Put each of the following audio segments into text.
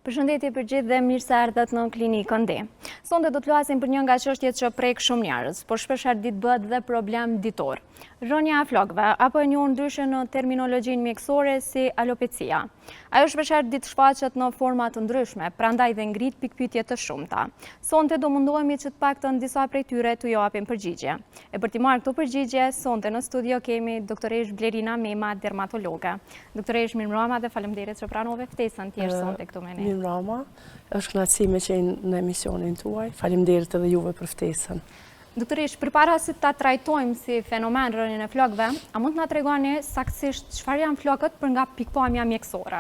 Përshëndetje për gjithë dhe mirë se ardhët në klinikën D. Sonte do të flasim për një nga çështjet që prek shumë njerëz, por shpesh ditë bëhet dhe problem ditor. Rënja e flokëve, apo e njohur ndryshe në terminologjinë mjekësore si alopecia. Ajo shpesh ditë shfaqet në forma të ndryshme, prandaj dhe ngrit pikpyetje të shumta. Sonte do mundohemi që të paktën disa prej tyre t'u japim përgjigje. E për t'i marrë këto përgjigje, sonte në studio kemi doktoresh Blerina Mema, dermatologe. Doktoresh, mirëmbrëma dhe faleminderit që pranove ftesën të jesh sonte këtu me ne. Mirëmbrëma, është kënaqësi me qenë në emisionin tuaj. Faleminderit edhe juve për ftesën. Doktoresh, përpara se ta trajtojmë si fenomen rënien e flokëve, a mund të na tregoni saktësisht çfarë janë flokët për nga pikpamja mjekësore?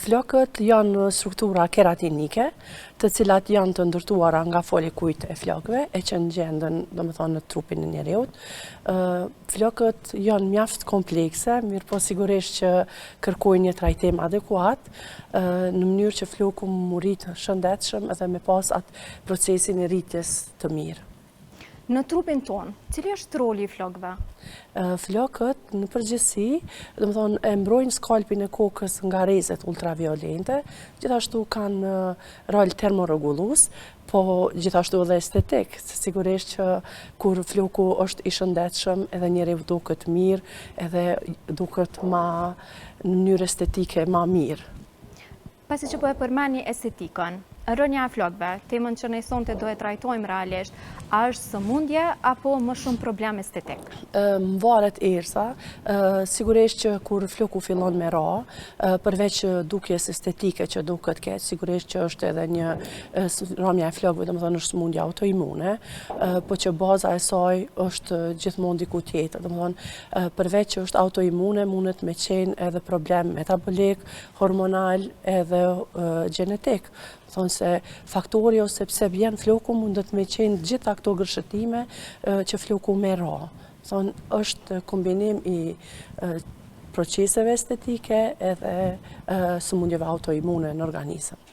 Flokët janë struktura keratinike, të cilat janë të ndërtuara nga folikujt e flokëve, e që në gjendën, domethënë, në trupin e njeriut. Flokët janë mjaft komplekse, mirë po sigurisht që kërkojnë një trajtim adekuat, në mënyrë që floku mu rritë shëndetshëm edhe me pas atë procesin e rritjes të mirë. Në trupin tonë, cili është roli i flokëve? Flokët, në përgjithësi, domethënë, e mbrojnë skalpin e kokës nga rrezet ultraviolente, gjithashtu kanë rol termoregullues, po gjithashtu edhe estetik, sigurisht që kur floku është i shëndetshëm, edhe njeriu duket mirë, edhe duket në mënyrë estetike më mirë. Pasi që po e përmeni estetikën, rënja e flokëve, temën që ne sonte do e trajtojmë realisht, a është sëmundje apo më shumë problem estetik? Varet erësa, sigurisht që kur floku fillon me ra, përveç dukjes estetike që duket keq, sigurisht që është edhe një rënja e flokëve, domethënë është sëmundje autoimune, po që baza e saj është gjithmonë diku tjetër, domethënë përveç që është autoimune, mundet me qenë edhe problem metabolik, hormonal edhe gjenetik. Thonë se faktori ose pse vjen floku mundet me qenë gjitha këto gërshëtime që floku me ra. Thonë është kombinim i proceseve estetike edhe sëmundjeve autoimune në organizëm.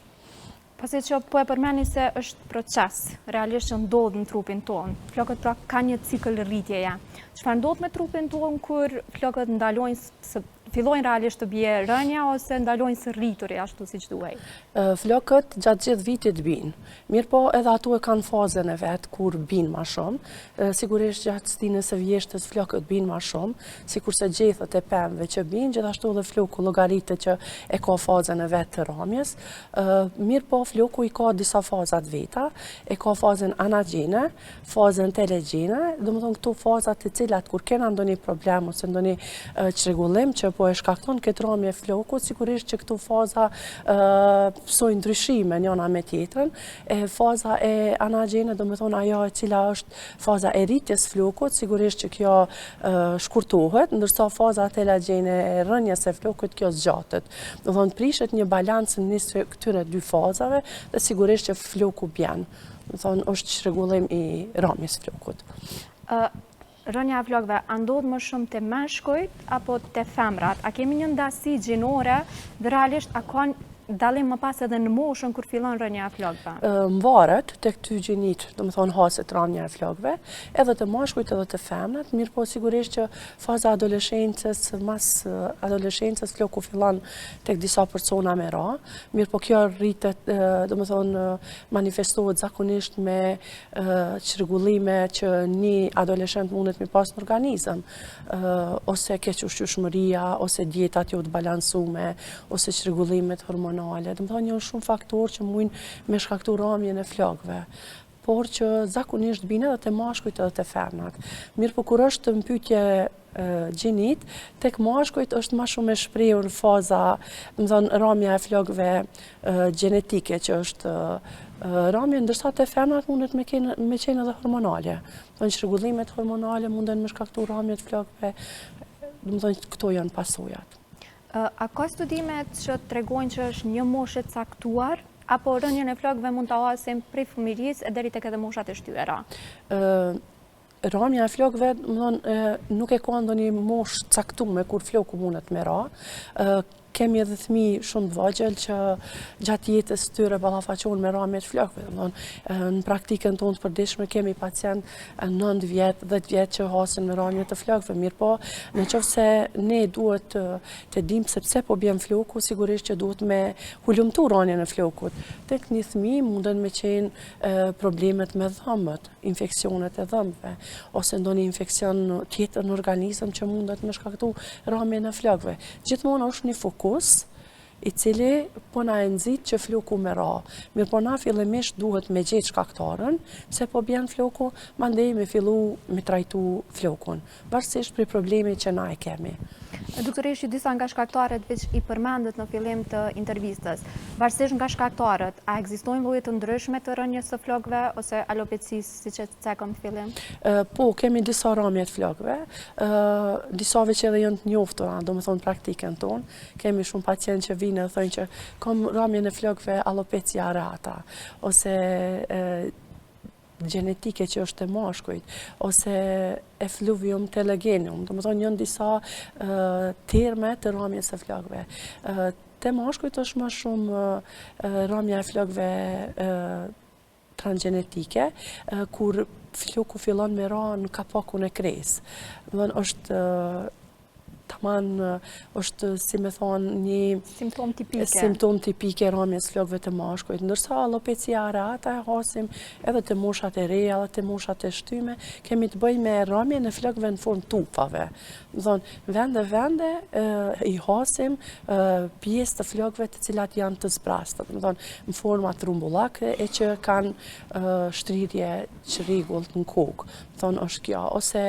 Pasi që po e përmeni se është proces, realisht që ndodhë në trupin tonë, flokët pra ka një cikël rritjeja. Çfarë ndodh me trupin tonë kur flokët ndalojnë fillojnë realisht të bie rënja ose ndalojnë së rrituri ashtu siç duhej? Flokët gjatë gjithë vitit binë. Mirë po edhe ato e kanë fazën e vetë kur binë ma shumë. Sigurisht gjatë stinës së vjeshtës flokët binë ma shumë, sikurse gjethet e pemëve që binë, gjithashtu edhe floku llogaritet që e ka fazën e vetë të ramjes. Mirë po floku i ka disa fazat veta, e ka fazën anagjene, fazën telegjene, domethënë këto fazat të cilat kur kena ndonjë problem ose ndonjë çrregullim që po e shkakton këtë rënje flokut, sigurisht që këto faza pësojnë ndryshime njëna me tjetrën. Faza e anagjene, domethënë ajo e cila është faza e rritjes flokut, sigurisht që kjo shkurtohet, ndërsa faza telegjene e rënjes së flokut kjo zgjatet. Domethënë prishet një balancë në mes këtyre dy fazave dhe sigurisht që floku bjen. Domethënë është çrregullim i rënjes flokut. Rënja e flokëve a ndodh më shumë te meshkujt apo te femrat? A kemi një ndasi gjinore dhe realisht a ka dallim më pas edhe në moshën kur fillon rënja e flokëve? Varet tek dy gjinit, domethënë haset rënja e flokëve, edhe të mashkujt edhe të femrat, mirë po sigurisht që faza adoleshencës, mas adoleshencës floku fillon tek disa persona me ra, mirë po kjo rritet, domethënë manifestohet zakonisht me çrregullime që një adoleshent mundet me pas në organizëm, ose keq ushqyeshmëria, ose dietat jo të balancume, ose çrregullimet hormonale. Domethënë janë shumë faktorë që mujnë me shkaktu rënjen e flokëve, por që zakonisht bine edhe te mashkujt edhe te femrat. Mirë po kur është në pyetje gjinit, tek mashkujt është më shumë e shprehur faza, domethënë rënja e flokëve gjenetike që është rënje, ndërsa te femrat mundet me qenë edhe hormonale. Domethënë çrregullimet hormonale munden me shkaktu rënje të flokëve, domethënë këto janë pasojat. A ka studimet që tregojnë që është një moshë e caktuar, apo rënjen e flokëve mund ta hasim prej fëmijërisë deri tek edhe moshat e shtyera? Rënja e flokëve, domethënë nuk e ka ndonjë moshë caktuar kur floku mundet me ra. kemi edhe fëmijë shumë të vogël që gjatë jetës tyre ballafaqohen me rrëmje të flokëve. Në praktikën tonë të përditshme kemi pacient 9 vjet, 10 vjet që hasin me rrëmje të flokëve. Mirëpo, nëse ne duhet të dimë se pse po bjen floku, sigurisht që duhet me hulumtu rrëmjen e flokut. Tek një fëmijë munden me qenë problemet me dhëmbët, infeksionet e dhëmbëve, ose ndonjë infeksion tjetër në organizëm që mundet me shkaktu rrëmjen e flokëve. Gjithmonë është një fokus i cili po na e nxit që floku me ra. Mirë po na fillimisht duhet me gjetë shkaktarën, se po bjen floku, mandej me fillu me trajtu flokun, varësisht për problemin që na e kemi. Doktoresh, disa nga shkaktarët veç i përmendet në fillim të intervistës. Varësisht nga shkaktarët, a ekzistojnë lloje të ndryshme të rrënjes së flokëve ose alopecisë, siç e cekëm në fillim? Po, kemi disa rrëmje të flokëve, disave që edhe janë të njoftura, domethënë praktikën tonë. Kemi shumë pacientë që vinë dhe thonë që kam rrëmjen e flokëve alopecia areata, ose genetike që është e mashkujt, ose effluvium telegenium, domethënë janë disa terme të rrëmjes së flokëve. Te mashkujt është më shumë rrëmja e flokëve transgenetike, kur floku fillon me ra në kapakun e kresë. Domethënë është, si me thonë, një simptom tipike rrëmjes flokëve të mashkujt. Ndërsa alopecia areata e hasim edhe të moshat e reja dhe të moshat e shtyme, kemi të bëjmë me rrëmjen e flokëve në formë tupave. Vende i hasim pjesë të flokëve të cilat janë të zbrasta, në forma trumbullake e që kanë shtrirje që rregullt në kokë. Është kjo, ose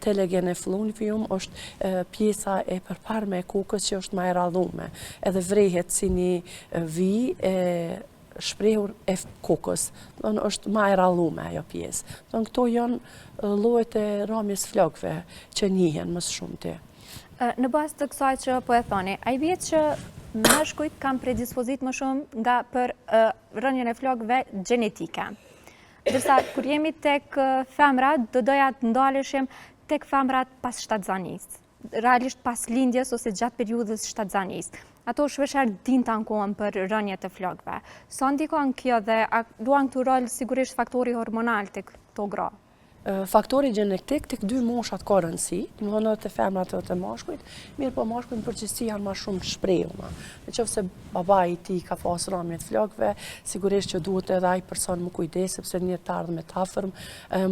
telegen e fluvium është pjesa e përparme e kokës që është më e radhume, edhe vrehet si një vi e shprehur e kokës, është më e radhume ajo pjesë. Këto janë llojet e rrëmjes flokëve që njihen më së shumti. Në bazë të kësaj që po e thoni, a i vjet që mashkujt kanë predispozit më shumë nga për rrënjen e flokëve gjenetike? Dërsa, kur jemi tek femrat, do doja të ndaleshim tek femrat pas shtatzanisë, realisht pas lindjes ose gjatë periudhës shtatzanisë. Ato shpeshherë din të ankohen për rrënje të flokëve. Sa ndikon kjo dhe luan këtu rol sigurisht faktori hormonal tek këto gra? Faktori gjenetik tek dy moshat ka rëndësi, domethënë edhe te femrat edhe te mashkujt, mirë po mashkujt në përgjithësi janë më shumë të shprehura. Nëse babai i tij ka pas rrëmje të flokëve, sigurisht që duhet edhe ai person më kujdes sepse një të ardhmë të afërm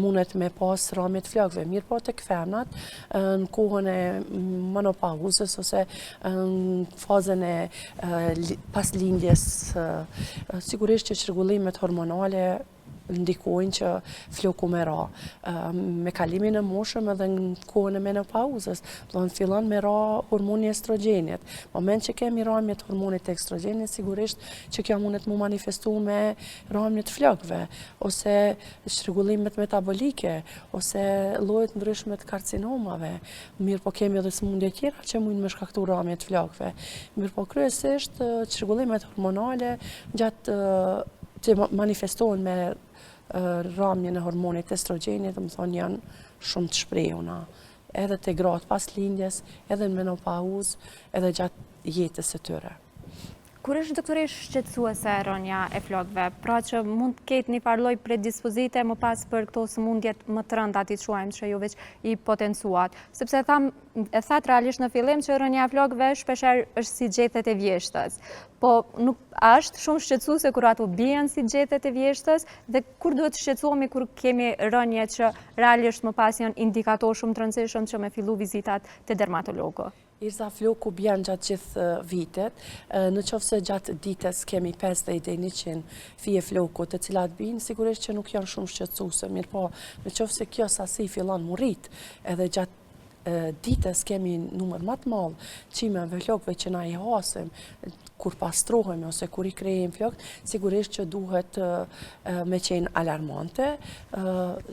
mundet me pas rrëmje të flokëve. Mirë po tek femrat në kohën e menopauzës ose në fazën e pas lindjes, sigurisht që çrregullimet hormonale ndikojnë që floku me ra. Me kalimin e moshëm edhe në kohën e menopauzës, fillon me ra hormoni estrogenit. Moment që kemi rrëmje të hormonit estrogenit, sigurisht që kjo mundet mu manifestu me rrëmje të flokëve, ose çrregullimet metabolike, ose llojet ndryshme të karcinomave. Mirë po kemi edhe sëmundje tjera që mundin me shkaktu rrëmje të flokëve. Mirë po kryesisht çrregullimet hormonale gjatë që manifestohen me rrëmjen e hormonit estrogenit, janë shumë të shprehuna, edhe te gratë pas lindjes, edhe në menopauzë, edhe gjatë jetës së tyre. Kur është doktoresh shqetësuese rrënja e flokëve, pra që mund të ketë një farë lloj predispozite më pas për këto sëmundjet më të rënda, ti quajmë, që ju veç i potencuat. Sepse e thatë realisht në fillim që rrënja e flokëve shpeshherë është si gjethet e vjeshtës. Po nuk është shumë shqetësuese kur ato bien si gjethet e vjeshtës, dhe kur duhet të shqetësohemi kur kemi rrënje që realisht më pas janë indikator shumë të rëndësishëm që me fillu vizitat te dermatologu. Irza, floku bjen gjatë gjithë vitet, në qoftë se gjatë ditës kemi 50 deri 100 fije floku të cilat bijnë, sigurisht që nuk janë shumë shqetësuese, mirë po, në qoftë se kjo sasi fillon mu rrit, edhe gjatë ditës kemi numër më të madh çimeve flokëve që na i hasim, kur pastrohemi ose kur i krijojmë flokë, sigurisht që duhet me qenë alarmante,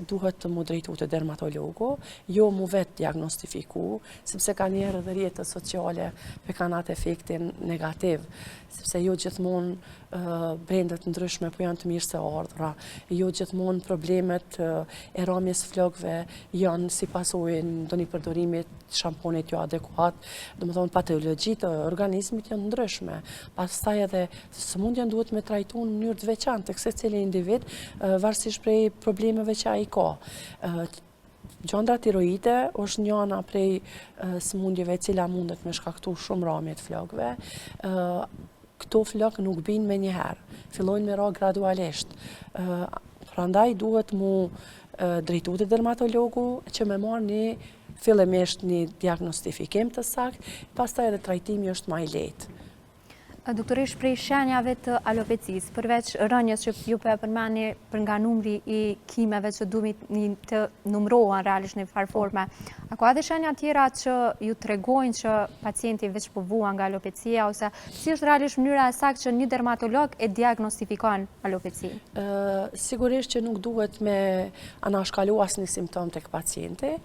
duhet të mu drejtu te dermatologu, jo mu vetë diagnostifiku, sepse ka njerë edhe rrjetet sociale pe kanë atë efektin negativ, sepse jo gjithmonë brendet ndryshme po janë të mirë se ardhura, jo gjithmonë problemet e rrëmjes flokëve janë si pasojë ndonjë përdorim ushqimit, shamponit jo adekuat, do më thonë patologji të organizmit janë ndryshme. Pastaj edhe sëmundjen duhet me trajtu në mënyrë të veçantë tek secili individ, varësisht prej problemeve që ai ka. Gjandra tiroide është njëna prej sëmundjeve cila mundet me shkaktu shumë ramje të flokëve. Këto flokë nuk binë me njëherë, fillojnë me ra gradualisht. Prandaj duhet mu drejtu të dermatologu që me marrë një fillimisht një diagnostifikim të saktë, pastaj edhe trajtimi është më i lehtë. Doktoresh, prej shenjave të alopecisë, përveç rënjes që ju po e përmeni për nga numri i kimeve që duhet të numrohen realisht në farë forme, a ka edhe shenja tjera që ju tregojnë që pacienti veç po vuan nga alopecia, ose si është realisht mënyra e saktë që një dermatolog e diagnostifikon alopecinë? Sigurisht që nuk duhet me anashkalu asnjë simptom tek pacienti.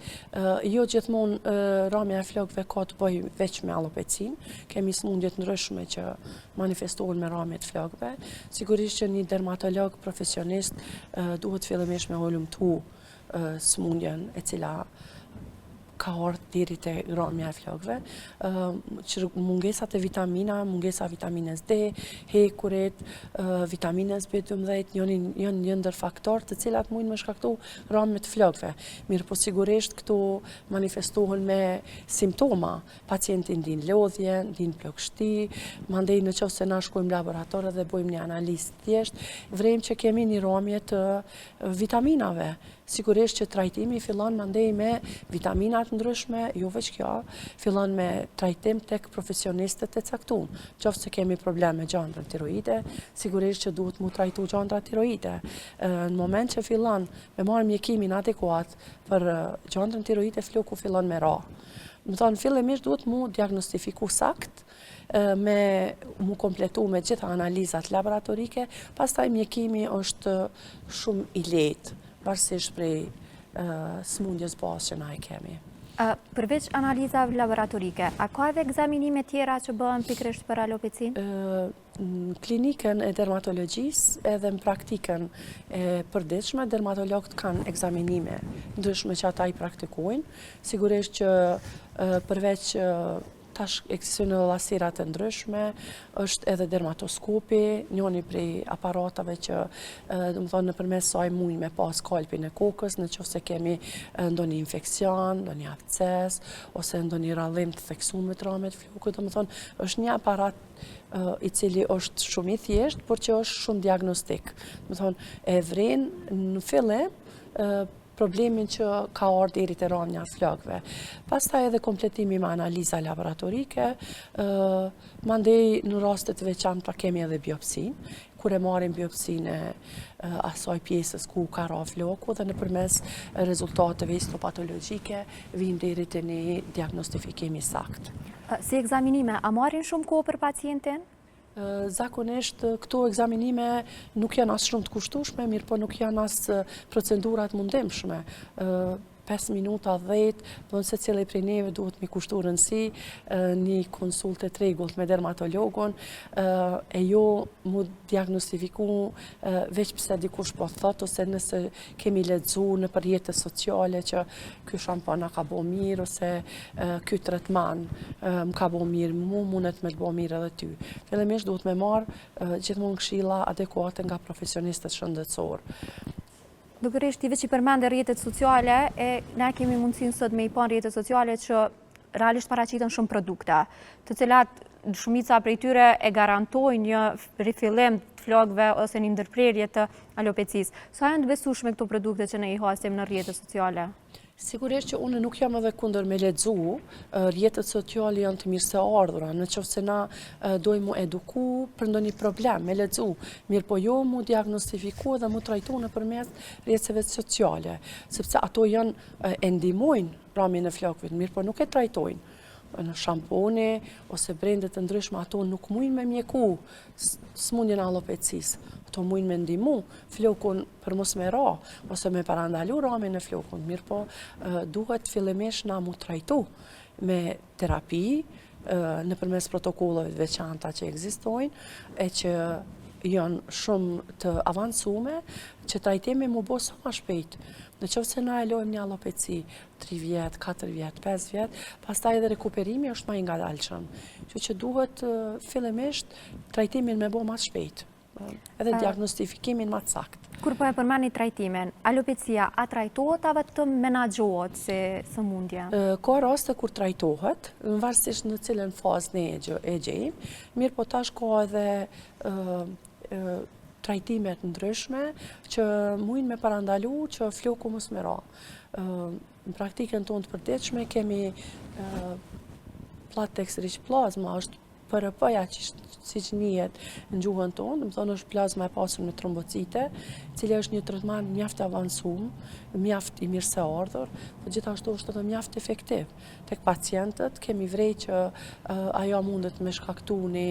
Jo gjithmonë ramja e flokëve ka të bëjë veç me alopecinë, kemi sëmundje të ndryshme që manifestohen me ramje të flokëve. Sigurisht që një dermatolog profesionist duhet fillimisht me hulumtu sëmundjen e cila ka ardhur deri te ramja e flokëve. Mungesat e vitamina, mungesa vitaminës D, hekurit, vitaminës B12 janë një ndër faktorë të cilat mundin me shkaktu ramje të flokëve. Mirë po sigurisht këto manifestohen me simptoma. Pacienti ndin lodhje, ndin plagështi, mandej nëse na shkojmë në laborator dhe bëjmë një analizë thjesht, vrem që kemi një ramje të vitaminave. Sigurisht që trajtimi fillon mandej me vitaminat ndryshme, jo veç kjo, fillon me trajtim tek profesionistët e caktuar. Qoftë kemi probleme me gjandrën tiroide, sigurisht që duhet mu trajtu gjandra tiroide. Në moment që fillon me marrë mjekimin adekuat për gjandrën tiroide, floku fillon me ra. Më thonë, fillimisht duhet mu diagnostifiku sakt, me mu kompletu me gjitha analizat laboratorike, pastaj mjekimi është shumë i lehtë, varësisht prej sëmundjes bazë që na e kemi. Përveç analizave laboratorike, a ka edhe ekzaminime tjera që bëhen pikërisht për alopecinë? Në klinikën e dermatologjisë edhe në praktikën e përditshme, dermatologët kanë ekzaminime ndryshme që ata i praktikojnë. Sigurisht që përveç tash ekzistojnë edhe lasera të ndryshme, është edhe dermatoskopi, njëri prej aparatave që domethënë nëpërmes saj mujnë me pas kalpin e kokës, nëse kemi ndonjë infeksion, ndonjë absces ose ndonjë rrallim të theksuar të ramjet flokut, domethënë është një aparat i cili është shumë i thjeshtë, por që është shumë diagnostik. Domethënë e vren në fillim problemin që ka ardhur deri te rënja e flokëve. Pastaj edhe kompletimi me analiza laboratorike, mandej në raste të veçanta kemi edhe biopsinë, kur e marrim biopsinë e asaj pjesës ku ka ra floku dhe nëpërmes rezultateve histopatologjike vijmë deri te një diagnostifikim i saktë. Si ekzaminime, a marrin shumë kohë për pacientin? Zakonisht këto ekzaminime nuk janë as shumë të kushtueshme, mirë po nuk janë as procedurat mundimshme. 5 minuta 10, do se cili prej neve duhet mi kushtu rëndësi, një konsulte të rregullt me dermatologun, e jo mu diagnostifiku veç pse dikush po thot, ose nëse kemi lexu në rrjetet sociale që ky shampon na ka bo mirë, ose ky tretman më ka bo mirë, mundet me të bo mirë edhe ty. Fillimisht duhet me marrë gjithmonë këshilla adekuate nga profesionistët shëndetësor. Doktoresh, ti veç i përmende rrjetet sociale, e ne kemi mundësinë sot me i pa rrjetet sociale që realisht paraqiten shumë produkte, të cilat shumica prej tyre e garantojnë një rifillim të flokëve ose një ndërprerje të alopecisë. Sa janë të besueshme këto produkte që ne i hasim në rrjetet sociale? Sigurisht që unë nuk jam edhe kundër me lexu, rrjetet sociale janë të mirë se ardhura, nëse na dojmë mu eduku për ndonjë problem, me lexu, mirë po jo mu diagnostifiku dhe mu trajtu nëpërmes rrjeteve sociale, sepse ato janë e ndihmojnë ramjen e flokëve, mirë po nuk e trajtojnë. Në shamponi ose brendet të ndryshme ato nuk mujnë me mjeku sëmundjen e alopecisë. Ato mujnë me ndihmu flokun për mos me ra ose me parandalu ramjen e flokun. Mirë po duhet fillimisht na mu trajtu me terapi nëpërmes protokolleve të veçanta që ekzistojnë e që janë shumë të avancume që trajtimi mu bo sa ma shpejt. Në qoftë se na e lojmë një alopeci 3 vjet, 4 vjet, 5 vjet, pastaj edhe rekuperimi është ma i ngadalshëm. Që duhet fillimisht trajtimin me bo ma shpejt. Edhe diagnostifikimin ma sakt. Kur po e përmani trajtimin, alopecia a trajtohet a vetëm menaxhohet si sëmundje? Ka raste kur trajtohet, në varësisht në cilën fazë ne e gjejmë, mirë po tash ka edhe trajtimet ndryshme që mujnë me parandalu që floku mos me ra. Në praktikën tonë të përditshme kemi latex rich plazma, është PRP-ja si që njihet në gjuhën tonë, dhe më thonë është plazma e pasur me trombocite, cili është një tretman mjaft avancum, mjaft i mirëseardhur, po gjithashtu është edhe mjaft efektiv. Tek pacientët kemi vrej që ajo mundet me shkaktu një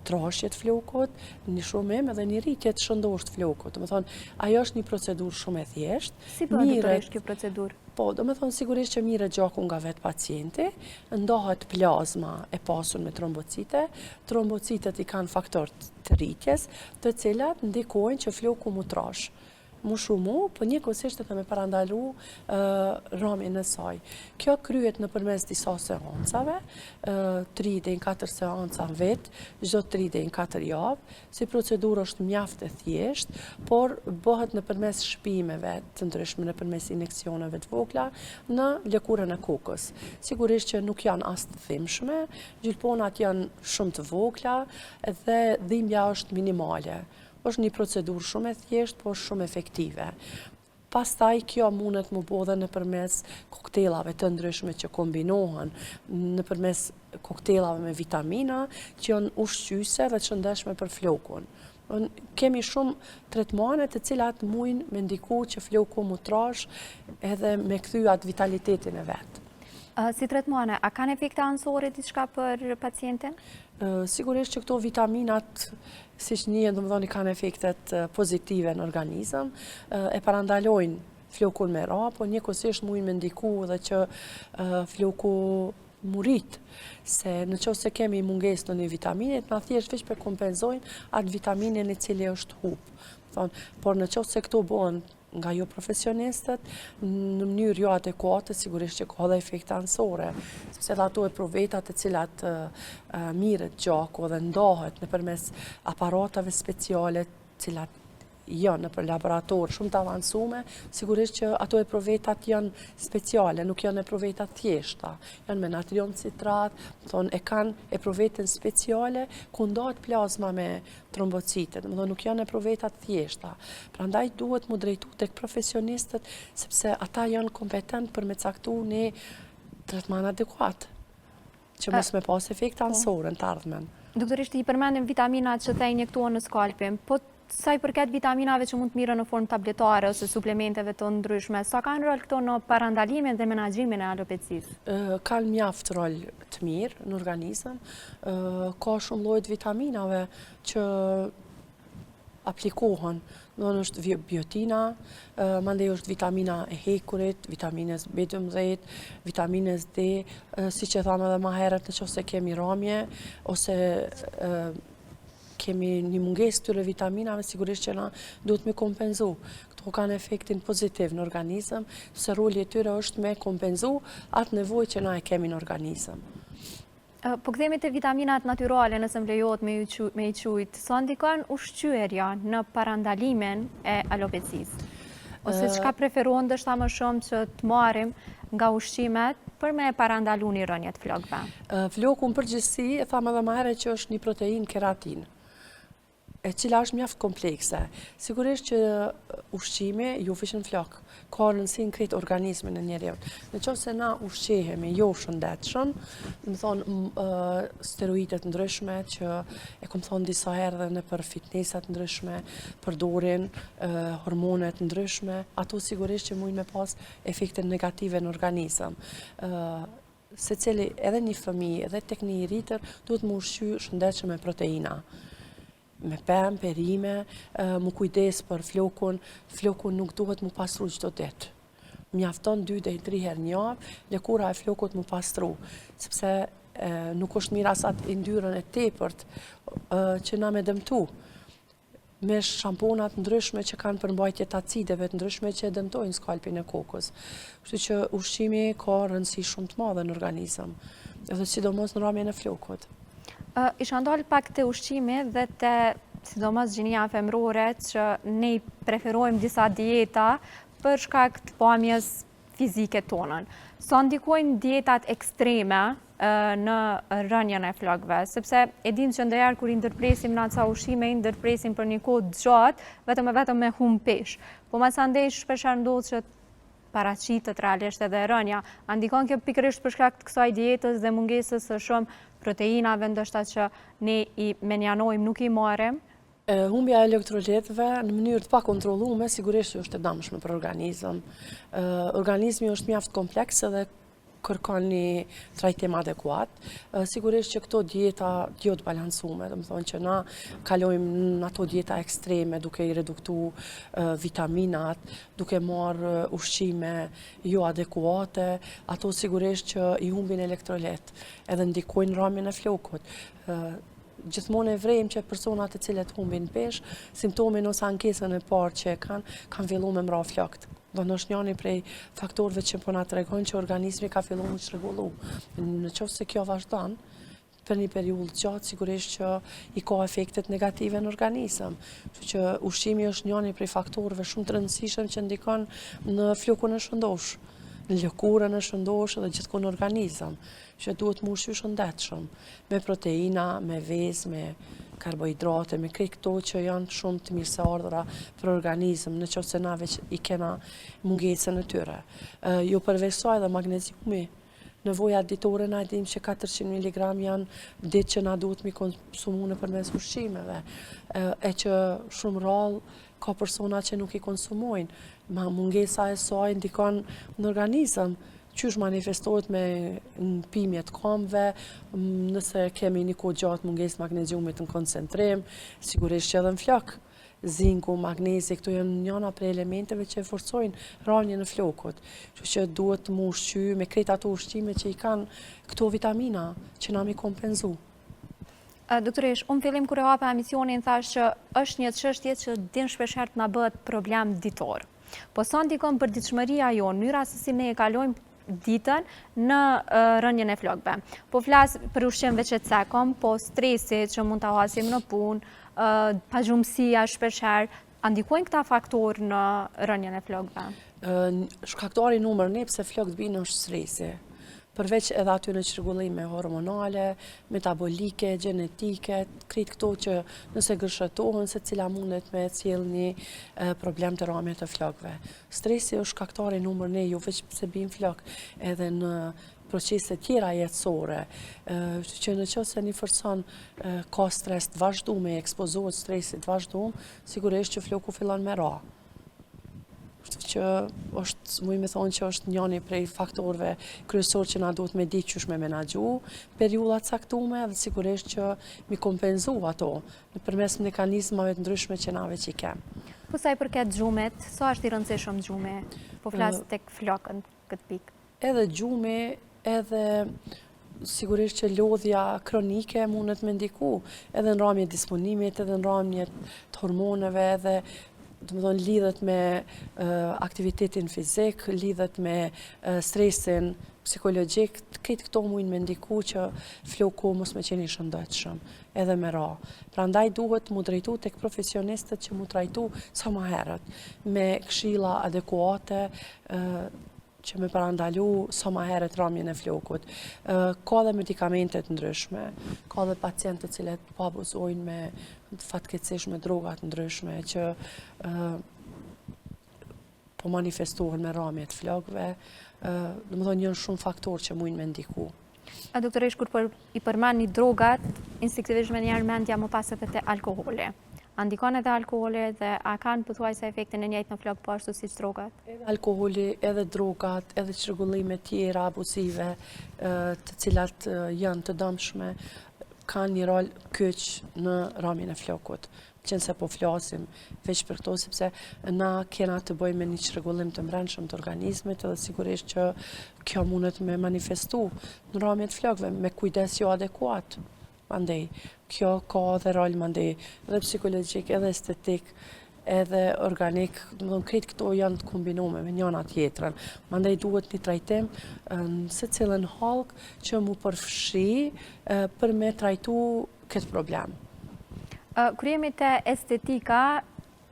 trashje të flokut, një shumim edhe një rritje të shëndosh të flokut. Do të thonë, ajo është një procedurë shumë e thjeshtë. Si bëhet kjo procedurë? Po, do të thonë sigurisht që mirët gjaku nga vetë pacienti, ndahet plazma e pasur me trombocite. Trombocitet i kanë faktor të rritjes, të cilat ndikojnë që floku mu trash. Mu shumu, po njëkohësisht edhe me parandalu rrëmjen e saj. Kjo kryhet nëpërmes disa seancave, 3 deri në 4 seanca në vit, çdo 3 deri në 4 javë. Si procedurë është mjaft e thjeshtë, por bëhet nëpërmes shpimeve të ndryshme, nëpërmes injeksioneve të vogla në lëkurën e kokës. Sigurisht që nuk janë as të dhimbshme, gjylponat janë shumë të vogla dhe dhimbja është minimale. Është një procedurë shumë e thjeshtë, por shumë efektive. Pastaj kjo mundet më bo dhe nëpërmes koktelave të ndryshme që kombinohen, nëpërmes koktelave me vitamina që janë ushqyese dhe të shëndetshme për flokun. Kemi shumë tretmane të cilat mujnë me ndiku që floku mu trash edhe me kthy atë vitalitetin e vet. Si tretmane, a kanë efekte anësore diçka për pacientin? Sigurisht që këto vitaminat, si që njihen, domethënë kanë efektet pozitive në organizëm, e parandalojnë flokun me ra, po njëkohësisht mujnë me ndiku dhe që floku mu rrit. Se në qoftë se kemi mungesë në një vitaminit, na thjesht veç për kompenzojnë atë vitaminin i cili është hup. Por në qoftë se këto bëhen nga jo profesionistët, në mënyrë jo adekuate, sigurisht që ka dhe efekte anësore, sepse ato e provetat të cilat mirët gjaku dhe ndahet nëpërmes aparatave speciale, cilat janë nëpër laborator shumë të avancume, sigurisht që ato e provetat janë speciale, nuk janë e provetat thjeshta. Janë me natrium citrat, e kanë e provetin speciale, ku ndahet plazma me trombocite, nuk janë e provetat thjeshta. Prandaj duhet mu drejtu tek profesionistët, sepse ata janë kompetent për me caktu një tretman adekuat, që mos me pas efekt anësore në të ardhmen. Doktorisht, i përmendim vitaminat që të injektuan në skalpin, po sa i përket vitaminave që mund të mirën në formë tabletare ose suplementeve të ndryshme, sa kanë rol këto në parandalimin dhe menaxhimin e alopecisë? Kanë mjaft rol të mirë në organizëm, ka shumë lloje të vitaminave që aplikohen. Është biotina, mandej është vitamina e hekurit, vitamines B12, vitamines D, si që thamë edhe ma herët në qoftë se kemi ramje, ose kemi një mungesë këtyre vitaminave, sigurisht që na duhet me kompenzu. Këto kanë efektin pozitiv në organizëm, se roli e tyre është me kompenzu atë nevojë që na e kemi në organizëm. Po kthehemi te vitaminat natyrale, nëse më lejohet me i quajt, sa ndikon ushqyerja në parandalimin e alopecisë? Ose çka preferohen ndoshta më shumë që të marrim nga ushqimet për me parandalu një rënje të flokëve? Floku në përgjithësi, e thamë edhe më herët që është një protein keratin, e cila është mjaft komplekse. Sigurisht që ushqimi ju fishin flok, ka rëndësi në krejt organizmin e njeriut. Në qoftë se na ushqehemi jo shëndetshëm, më thonë steroidet ndryshme që e kom thonë disa herë dhe në për fitnesat ndryshme, përdorin hormonet ndryshme, ato sigurisht që mujnë me pas efekte negative në organizëm. Se cili edhe një fëmijë, edhe tek një i rritër, duhet më ushqy shëndetshëm me proteina. Me pemë, perime, mu kujdes për flokun nuk duhet mu pastru çdo ditë. Mjafton 2 deri 3 herë në javë, lëkura e flokut mu pastru, sepse nuk është mirë asat yndyrën e tepërt që na me dëmtu. Me shamponat ndryshme që kanë përmbajtje të acideve të ndryshme që dëmtojnë skalpin e kokës. Kështu që ushqimi ka rëndësi shumë të madhe në organizëm, edhe sidomos në rrëmjen e flokut. Isha ndalë pak të ushqimi dhe të sidomos gjinia femrore që ne preferojmë disa dieta për shkak të pamjes fizike tonën. Sa ndikojnë dietat ekstreme në rënjën e flokëve, sepse e dim që ndërherë kur i ndërpresim në aca ushqime, i ndërpresim për një kohë të gjatë, vetëm me humb peshë. Po masandej shpeshherë ndodh që paraqitet realisht edhe rënja. A ndikon kjo pikërisht për shkak të kësaj dietës dhe mungesës së shumë proteinave ndoshta që ne i menjanojmë nuk i marrim? Humbja e elektrolitëve në mënyrë të pakontrolluar sigurisht është e dëmshme për organizëm. Organizmi është mjaft kompleks edhe kërkon një trajtim adekuat. Sigurisht që këto dieta jo të balansume, do të thonë që na kalojmë në ato dieta ekstreme duke i reduktu vitaminat, duke marrë ushqime jo adekuate, ato sigurisht që i humbin elektrolit, edhe ndikojnë rrëmjen e flokut. Gjithmonë e vrejmë që personat e cilët humbin peshë, simptomin ose ankesën e parë që kanë fillu me mra flokët. Do në është njëni prej faktorëve që po na tregon që organizmi ka fillu me çrregullu. Në qoftë se kjo vazhdon për një periudhë të gjatë, sigurisht që i ka efektet negative në organizëm. Kështu që ushqimi është njëni prej faktorëve shumë të rëndësishëm që ndikon në flokun e shëndosh, në lëkurën e shëndosh dhe gjithku në organizëm, që duhet mu ushqy shëndetshëm, me proteina, me vezë, me karbohidrate, me krejt këto që janë shumë të mirëseardhura për organizëm, në qoftë se na veç i kena mungesën e tyre. Jo përveç saj edhe magneziumi. Nevojat ditore na dim që 400 mg janë ditë që na duhet mi konsumu nëpërmes ushqimeve, e që shumë rrallë ka persona që nuk i konsumojnë, ma mungesa e saj ndikon në organizëm, qysh manifestohet me pimje të kamve, nëse kemi një kohë gjatë mungesë magneziumit në koncentrim, sigurisht që edhe në flok. Zinku, magnezi, këto janë njëna prej elementeve që forcojnë rrënjën e flokut. Kështu që duhet të mu ushqy me krejt ato ushqime që i kanë këto vitamina që na mi kompenzu. Doktoresh, unë fillim kur e hapa emisionin thash që është një çështje që din shpeshherë të na bëhet problem ditor. Po sa ndikon përditshmëria jonë, mënyra se si ne e kalojmë ditën në rënjën e flokëve. Po flas për ushqimeve që cekëm, po stresi që mund ta hasim në punë, pazhumësia shpeshherë, a ndikojnë këta faktorë në rënjën e flokëve? Shkaktari numër 1 pse flokët binë është stresi. Përveç edhe aty në çrregullime hormonale, metabolike, gjenetike, krejt këto që nëse gërshëtohen, secila mundet me sjellë një problem të rrëmjes të flokëve. Stresi është shkaktari numër 1, jo veç pse bin flok, edhe në procese tjera jetësore, që në qoftë se një person ka stres të vazhduar, ekspozohet stresit të vazhduar, sigurisht që floku fillon me ra. Që është, muj me thonë që është njëni prej faktorëve kryesor që na duhet me ditë qysh me menaxhu periudhat caktume dhe sigurisht që mi kompenzu ato nëpërmes mekanizmave të ndryshme që na veç i kemë. Po sa i përket gjumit, sa është i rëndësishëm gjumi? Po flas tek flokën këtë pikë. Edhe gjumi, edhe sigurisht që lodhja kronike mundet me ndiku, edhe në rrëmje disponimit, edhe në rrëmje të hormoneve, edhe lidhet me aktivitetin fizik, lidhet me stresin psikologjik, këtë këto mujnë me ndiku që floku mos me qeni shëndetshëm, edhe me ra. Prandaj duhet mu drejtu tek profesionistët që mu trajtu sa ma herët, me këshilla adekuate, që me parandalu sa ma herët rrëmjen e flokut. Ka dhe medikamentet ndryshme, ka dhe pacientët cilët po abuzojnë me fatkeqësisht me drogat ndryshme që po manifestohen me rrëmje të flokëve, domethënë janë shumë faktorë që mujnë me ndiku. Doktoresh, kur i përmendni drogat, instinktivisht me njerë mendja më pas edhe te alkoholi. A ndikon edhe alkoholi dhe a kanë pothuajse efektin e njëjtë në flok po ashtu siç drogat? Edhe alkoholi, edhe drogat, edhe çrregullime tjera abuzive, të cilat janë të dëmshme, kanë një rol kyç në rrëmjen e flokut. Qenë se po flasim veç për këto, sepse na kena të bëjmë me një çrregullim të brendshëm të organizmit dhe sigurisht që kjo mundet me manifestu në rrëmjen e flokëve me kujdes jo adekuat. Mandej, kjo ka edhe rol mandej edhe psikologjik, edhe estetik, edhe organik, krejt këto janë të kombinume me njëna tjetrën. Mandej duhet një trajtim në secilën hallk që mu përfshi për me trajtu këtë problem. Kur jemi te estetika,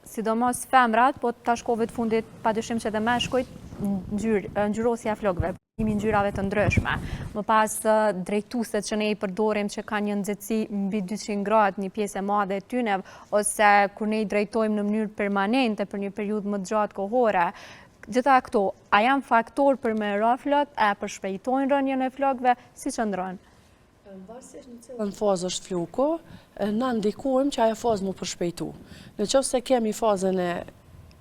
sidomos femrat, po ta shkove të fundit padyshim që edhe meshkujt, ngjyrosja e flokëve, përdorimi i ngjyrave të ndryshme. Më pas drejtueset që ne i përdorim që kanë një nxehtësi mbi 200 gradë, një pjesë e madhe e tyre, ose kur ne i drejtojmë në mënyrë permanente për një periudhë më të gjatë kohore. Gjitha këto, a janë faktor për me ra flokë, a përshpejtojnë rënien e flokëve, si qëndron? Varësisht në cilën fazë është floku, na ndikojmë që ajo fazë mu përshpejtu. Në qoftë se kemi fazën e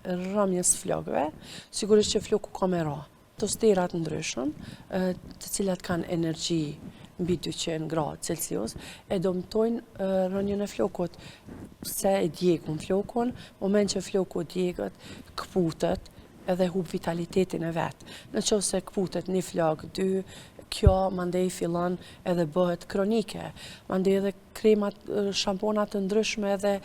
rrëmjes flokëve, sigurisht që floku ka me ra. Të sterat ndryshëm, të cilat kanë energji mbi 200 gradë Celsius, e dëmtojnë rënien e flokut. Se e djegën flokun, moment që floku djegët, këputet edhe hub vitalitetin e vetë. Në qoftë se këputet një flok, dy, kjo mandej fillon edhe bëhet kronike. Mandej edhe kremat, shamponat të ndryshme edhe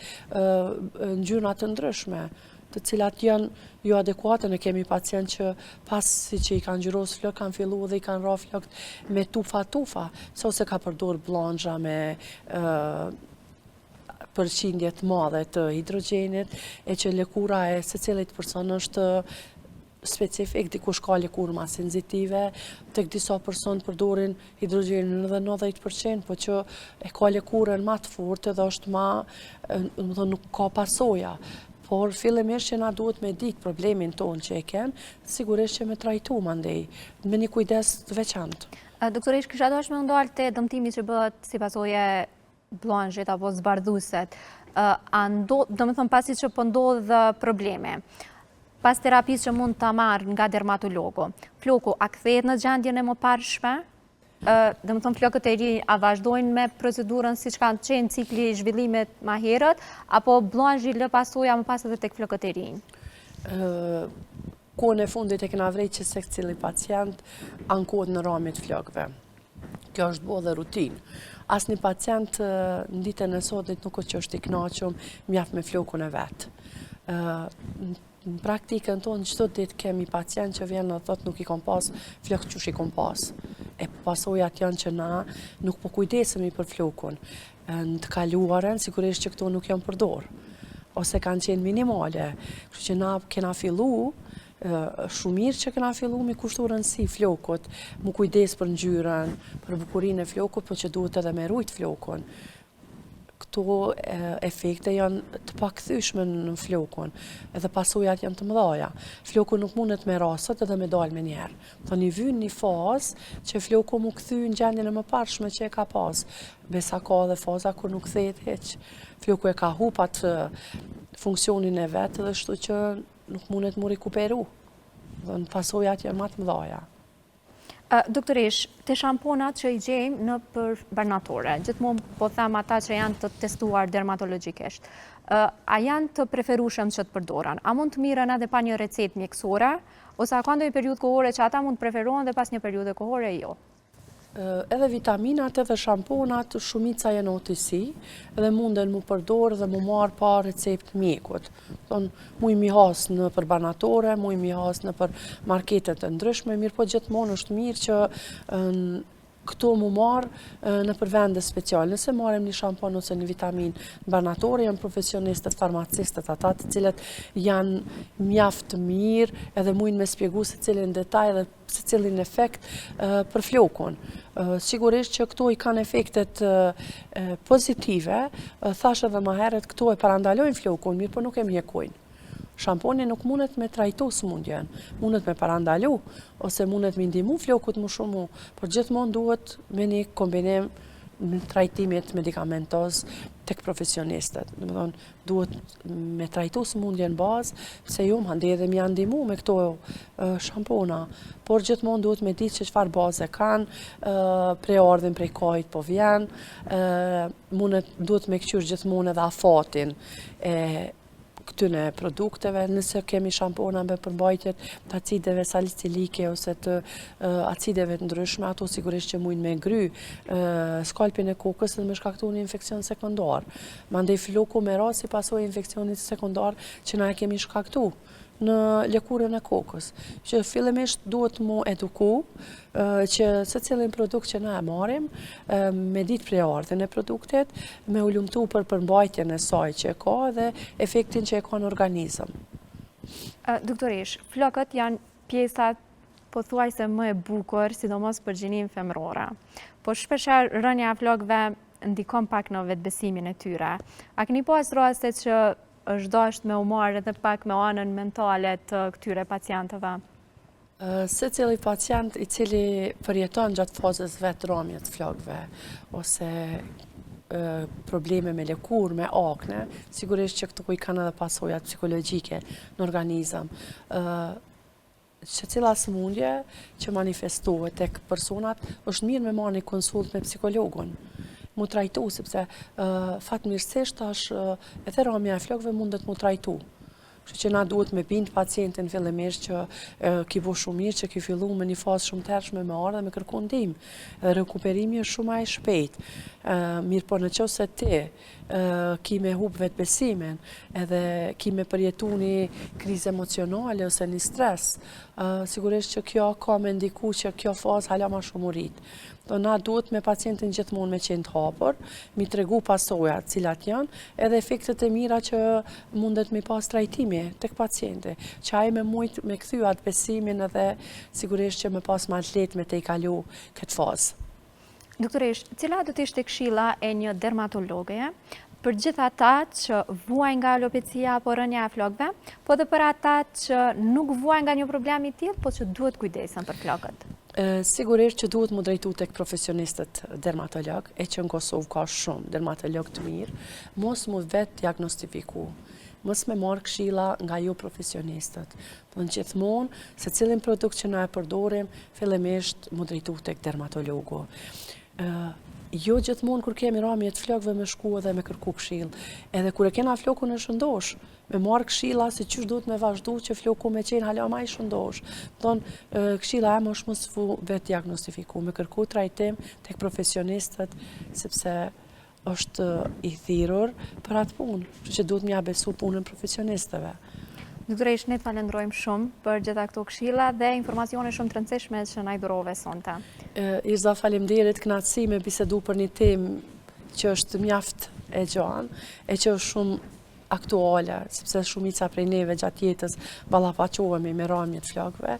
ngjyrat të ndryshme, të cilat janë jo adekuate. Ne kemi pacient që pas si që i kanë ngjyros flok, kanë fillu dhe i kanë ra flok me tufa, ose ka përdor blanxha me përqindje të madhe të hidrogenit, e që lëkura e secilit person është specifik, dikush ka lëkurë ma senzitive, tek disa person përdorin hidrogenin edhe 90%, po që e ka lëkurën ma të fortë dhe është ma, nuk ka pasoja. Por fillimisht që na duhet me ditë problemin tonë që e kenë, sigurisht që me trajtu mandej, me një kujdes të veçantë. Doktorish, kisha dashur me ndalë te dëmtimi që bëhet si pasojë blanzhit apo zbardhuset. Domethënë pasi që po ndodh probleme, pas terapisë që mund ta marrë nga dermatologu, floku a kthehet në gjendjen e mëparshme? Domethënë flokët e ri a vazhdojnë me procedurën siç kanë qenë cikli i zhvillimit më herët, apo blanzhi lë pasoja më pas edhe tek flokët e rinj? Kohën e fundit e kena vrejt që secili pacient ankohet në rrëmjet flokëve. Kjo është bo dhe rutinë. Asnjë pacient në ditën e sotit nuk është i kënaqur mjaft me flokun e vet. Në praktikën tonë çdo ditë kemi pacient që vjen dhe thotë nuk i kom pas flok qysh i kom pas. E pasojat janë që na nuk po kujdesemi për flokun. Në të kaluarën sigurisht që këto nuk janë përdor, ose kanë qenë minimale. Kështu që na kena fillu shumë mirë që kena fillu me kushtu rëndësi flokut, mu kujdes për ngjyrën, për bukurinë e flokut, por që duhet edhe me rujt flokun. Këto efekte janë të pakthyeshme në flokun, edhe pasojat janë të mëdha. Floku nuk mundet me rasët edhe me dalë me njerë. Thoni vyn një fazë që floku mu kthy në gjendjen e mëparshme që e ka pas. Besa ka edhe faza kur nuk kthehet hiç. Floku e ka hup atë funksionin e vet dhe kështu që nuk mundet mu rikuperu. Dhe pasojat janë më të mëdha. Doktorish, te shamponat që i gjejmë në për barnatore, gjithmonë po them ata që janë të testuar dermatologjikisht, a janë të preferueshëm që të përdoren? A mund të mirën edhe pa një recetë mjekësore, ose a ka ndonjë periudhë kohore që ata mund të preferohen dhe pas një periudhe kohore jo? Edhe vitaminat edhe shamponat shumica janë OTC edhe munden mu përdor dhe mu marë pa recept mjekut. Mu i mi has në për banatore, mu i mi has në për marketet e ndryshme, mirë po gjithmonë është mirë që këto mu marë në për vende special. Nëse marem një shampon ose një vitamin në banatore, janë profesionistët, farmacistët, ata të cilët janë mjaft mirë edhe mujnë me spjegu se cilin detaj dhe se cilin efekt për flokun. Sigurisht që këto i kanë efektet pozitive, thash edhe më herët, këto e parandalojnë flokun, mirë po nuk e mjekojnë. Shamponi nuk mundet me trajtu smundjen, mundet me parandalu, ose mundet me ndihmu flokut më shumë, por gjithmonë duhet me një kombinim në trajtimit medikamentoz tek profesionistët. Dhe më thonë, duhet me trajtu sëmundje në bazë, se ju më handi edhe m'janë ndihmu me këto shampona, por gjithmonë duhet me ditë që çfarë baze kanë, prej ardhin prej kajt po vjen, duhet me këqyr gjithmonë edhe afatin këtyne produkteve, nëse kemi shampona me përmbajtjet të acideve salicilike ose të acideve të ndryshme, ato sigurisht që mujnë me ngry skalpin e kokës dhe me shkaktu një infekcion sekundar. Mandej floku me ra si pasojë infekcionit sekundar që na e kemi shkaktu në lëkurën e kokës, që fillimisht duhet mu eduku që se cilin produkt që na e marim, me ditë prej ardhin e produktit, me u lumtu për përmbajtjen e saj që e ka dhe efektin që e ka në organizëm. Doktorish, flokët janë pjesat pothuajse më e bukur, sidomos për gjininë femërore. Po shpeshher rënja e flokëve ndikon pak në vetbesimin e tyre. A keni pas raste që është dashur me u marrë edhe pak me anën mentale të këtyre pacientëve? Se cili pacient i cili përjeton gjatë fazës vetë rënje të flokëve, ose probleme me lëkurë, me akne, sigurisht që këtu i kanë edhe pasojat psikologjike në organizëm. Që cila sëmundje që manifestohet tek personat, është mirë me marrë një konsult me psikologun, mu trajtu, sepse fatmirësisht edhe rënja e flokëve mundet mu trajtu. Kështu që na duhet me bind pacientin fillimisht që ki bo shumë mirë, që ki fillu me një fazë shumë tershme me ardhe me kërku ndihmë. Dhe rekuperimi është shumë aq shpejt. Mirë po në qoftë se ti ki me hub vetbesimin, edhe ki me përjetu një krizë emocionale ose një stres, sigurisht që kjo ka me ndiku që kjo fazë hala ma shumë u rrit. Na duhet me pacientin gjithmonë me qenë të hapur, mi tregu pasojat cilat janë, edhe efektet e mira që mundet me pas trajtimi tek pacienti, që ai me mujt me kthy atë besimin edhe sigurisht që me pas ma lehtë me te i kalu këtë fazë. Doktorish, cila do të ishte këshilla e një dermatologe për gjithë ata që vuajnë nga alopecia apo rënja e flokëve, po dhe për ata që nuk vuajnë nga një problem i tillë, po që duhet kujdesen për flokët? Sigurisht që duhet mu drejtu tek profesionistët dermatolog, e që në Kosovë ka shumë dermatolog të mirë, mos mu vetë diagnostifiku, mos me marrë këshilla nga jo profesionistët. Në gjithmonë, se cilin produkt që na e përdorim, fillimisht mu drejtu tek dermatologu. Jo gjithmonë kur kemi rënje të flokëve me shku edhe me kërku këshill, edhe kur e kena flokun e shëndosh, me marrë këshilla se qysh duhet me vazhdu që floku me qenë hala ma i shëndosh. Këshilla e më është mos vetë diagnostifiku, me kërku trajtim tek profesionistët, sepse është i thirrur për atë punë, që duhet m'ja besu punën profesionistëve. Doktorish, ne të falenderojmë shumë për gjitha këto këshilla dhe informacione shumë të rëndësishme që na i dhurove sonte. Irza, faleminderit, kënaqësi me bisedu për një temë që është mjaft e gjanë, e që është shumë aktuale, sepse shumica prej neve gjatë jetës ballafaqohemi me rënje të flokëve.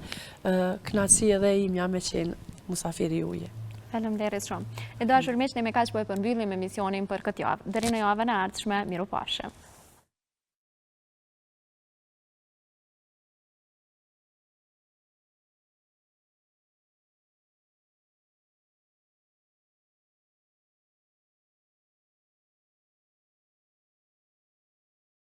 Kënaqësi edhe imja me qenë musafiri juaj. Faleminderit shumë. E dashur miq, ne me kaq po e përmbyllim emisionin për këtë javë. Deri në javën e ardhshme, mirupafshim.